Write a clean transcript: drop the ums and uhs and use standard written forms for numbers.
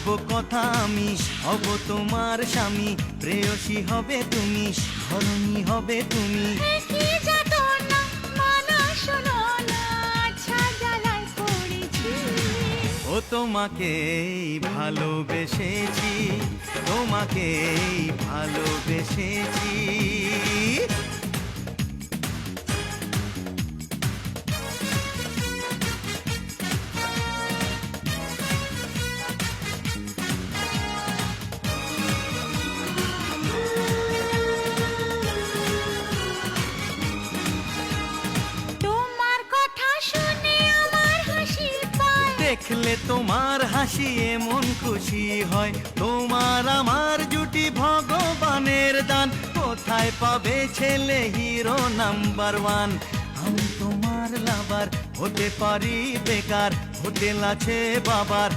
রাখবো কথা আমি, হব তোমার স্বামী, প্রেয়সী হবে তুমি, ধরণী হবে তুমি। কি যাতনা মানা শোনো না, আচ্ছা জ্বালায় পড়েছি। ও তোমাকেই ভালোবেসেছি, তোমাকেই ভালোবেসেছি। তোমার কথা শুনে আমার হাসি পায়, দেখলে তোমার হাসি এমন খুশি হয়, তোমার আমার জুটি ভগবানের দান। কোথায় পাবে ছেলে হিরো নাম্বার ওয়ান? আমি তোমার লাভার, হতে পারি বেকার, হোটেল আছে বাবার।